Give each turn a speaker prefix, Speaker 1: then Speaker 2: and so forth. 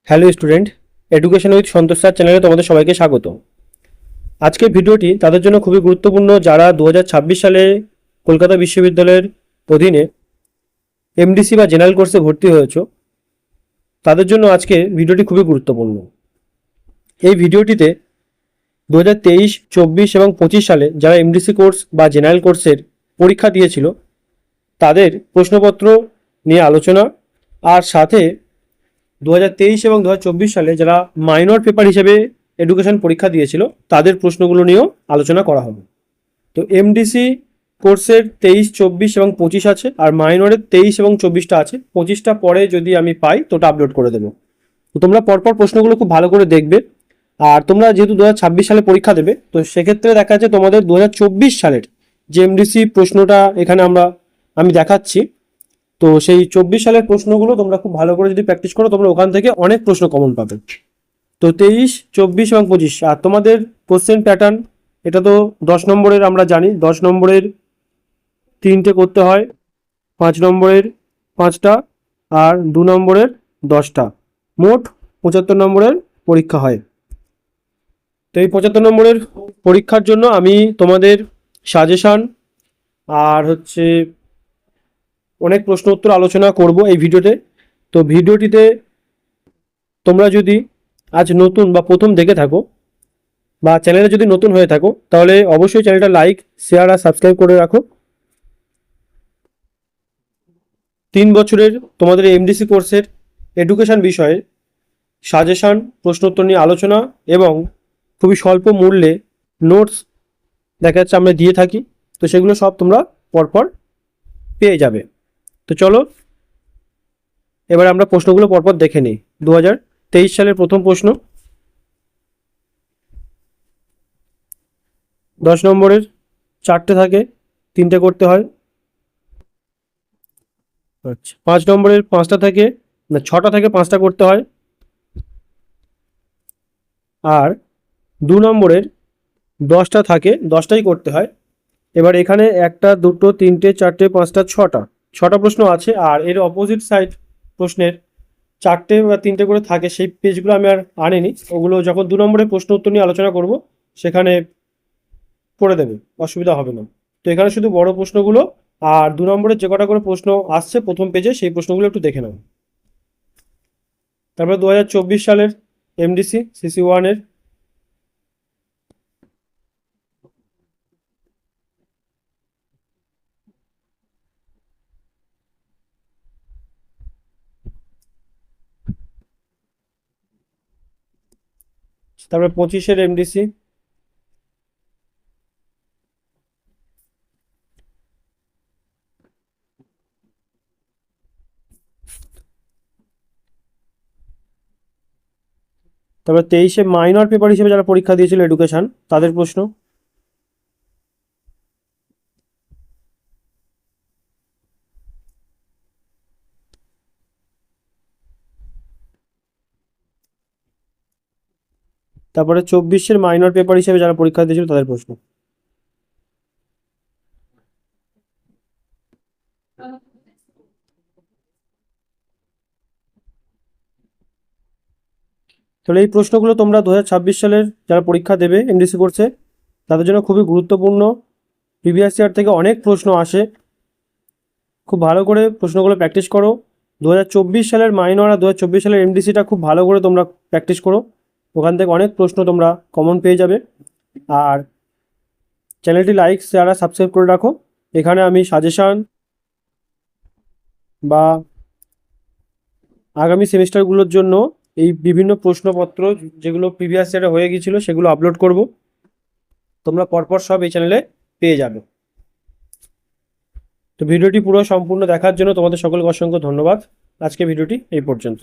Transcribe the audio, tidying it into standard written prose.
Speaker 1: Hello student, education with Santosh sir চ্যানেলে তোমাদের সবাইকে স্বাগত। আজকের ভিডিওটি তাদের জন্য খুবই গুরুত্বপূর্ণ যারা 2026 সালে কলকাতা বিশ্ববিদ্যালয়ের অধীনে এমডিসি বা জেনারেল কোর্সে ভর্তি হয়েছো। তাদের জন্য আজকে ভিডিওটি খুবই গুরুত্বপূর্ণ। এই ভিডিওটিতে 2023, 24 এবং 25 সালে যারা এমডিসি কোর্স বা জেনারেল কোর্সের পরীক্ষা দিয়েছিল তাদের প্রশ্নপত্র নিয়ে আলোচনা, আর সাথে 2023 এবং 2024 সালে যারা মাইনর পেপার হিসেবে এডুকেশন পরীক্ষা দিয়েছিল তাদের প্রশ্নগুলো নিয়েও আলোচনা করা হবে। তো এমডিসি কোর্সের 23, 24 এবং 25 আছে, আর মাইনরের 23 এবং 24টা আছে। 25টা পরে যদি আমি পাই তো ওটা আপলোড করে দেবো। তো তোমরা পরপর প্রশ্নগুলো খুব ভালো করে দেখবে। আর তোমরা যেহেতু 2026 সালে পরীক্ষা দেবে, তো সেক্ষেত্রে দেখা যাচ্ছে তোমাদের 2024 সালের যে এমডিসি প্রশ্নটা এখানে আমি দেখাচ্ছি, তো সেই 24 সালের প্রশ্নগুলো তোমরা খুব ভালো করে যদি প্র্যাকটিস করো তোমরা ওখান থেকে অনেক প্রশ্ন কমন পাবে। তো 23, 24 এবং 25 আর তোমাদের কোশ্চেন প্যাটার্ন এটা তো 10 নম্বরের আমরা জানি, 10 নম্বরের 3টে করতে হয়, 5 নম্বরের 5টা আর 2 নম্বরের 10টা, মোট 75 নম্বরের পরীক্ষা হয়। তো এই 75 নম্বরের পরীক্ষার জন্য আমি তোমাদের সাজেশান আর অনেক প্রশ্ন উত্তর আলোচনা করব এই ভিডিওতে। তো ভিডিওটিতে তোমরা যদি আজ নতুন বা প্রথম দেখে থাকো বা চ্যানেলে যদি নতুন হয়ে থাকো তাহলে অবশ্যই চ্যানেলটা লাইক, শেয়ার আর সাবস্ক্রাইব করে রাখো। 3 বছরের তোমাদের এমডিসি কোর্সের এডুকেশন বিষয়ে সাজেশান, প্রশ্ন উত্তর নিয়ে আলোচনা এবং খুবই স্বল্প মূল্যে নোটস দেখা যাচ্ছে আমরা দিয়ে থাকি। তো সেগুলো সব তোমরা পরপর পেয়ে যাবে। তো চলো এবার আমরা প্রশ্নগুলো পরপর দেখে নিই। 2023 সালের প্রথম প্রশ্ন, 10 নম্বরের 4টে থাকে, 3টে করতে হয়। আচ্ছা, 5 নম্বরের 5টা থাকে, না 6টা থাকে, 5টা করতে হয়। আর 2 নম্বরের 10টা থাকে, 10টাই করতে হয়। এবার এখানে 1টা, 2টো, 3টে, 4টে, 5টা, 6টা প্রশ্ন আছে। আর এর অপোজিট সাইড প্রশ্নের 4টে বা 3টে করে থাকে, সেই পেজগুলো আমি আর আনিনি, ওগুলো যখন 2 নম্বরের প্রশ্ন উত্তর নিয়ে আলোচনা করব সেখানে করে দেবে, অসুবিধা হবে না। তো এখানে শুধু বড় প্রশ্নগুলো আর 2 নম্বরের যে কটা করে প্রশ্ন আসছে প্রথম পেজে সেই প্রশ্নগুলো একটু দেখে নাও। তারপরে 2024 সালের এমডিসি CC1 এর তারপরে 25-এর এমডিসি, তারপরে 23-এ মাইনর পেপার হিসেবে যারা পরীক্ষা দিয়েছিল এডুকেশন তাদের প্রশ্ন, তারপরে 24-এর মাইনর পেপার হিসেবে যারা পরীক্ষা দিয়েছিল তাদের প্রশ্ন। তাহলে এই প্রশ্নগুলো তোমরা 2026 সালের যারা পরীক্ষা দেবে এমডিসি কোর্সে তাদের জন্য খুবই গুরুত্বপূর্ণ। প্রিভিয়াস ইয়ার থেকে অনেক প্রশ্ন আসে, খুব ভালো করে প্রশ্নগুলো প্র্যাকটিস করো। 2024 সালের মাইনর আর 2024 সালের এমডিসিটা খুব ভালো করে তোমরা প্র্যাকটিস করো, ওখান থেকে অনেক প্রশ্ন তোমরা কমন পেয়ে যাবে। আর চ্যানেলটি লাইক, শেয়ার আর সাবস্ক্রাইব করে রাখো। এখানে আমি সাজেশান বা আগামী সেমিস্টারগুলোর জন্য এই বিভিন্ন প্রশ্নপত্র যেগুলো প্রিভিয়াস ইয়ারে হয়ে গিয়েছিল সেগুলো আপলোড করব, তোমরা পরপর সব এই চ্যানেলে পেয়ে যাবে। তো ভিডিওটি পুরো সম্পূর্ণ দেখার জন্য তোমাদের সকলকে অসংখ্য ধন্যবাদ। আজকে ভিডিওটি এই পর্যন্ত।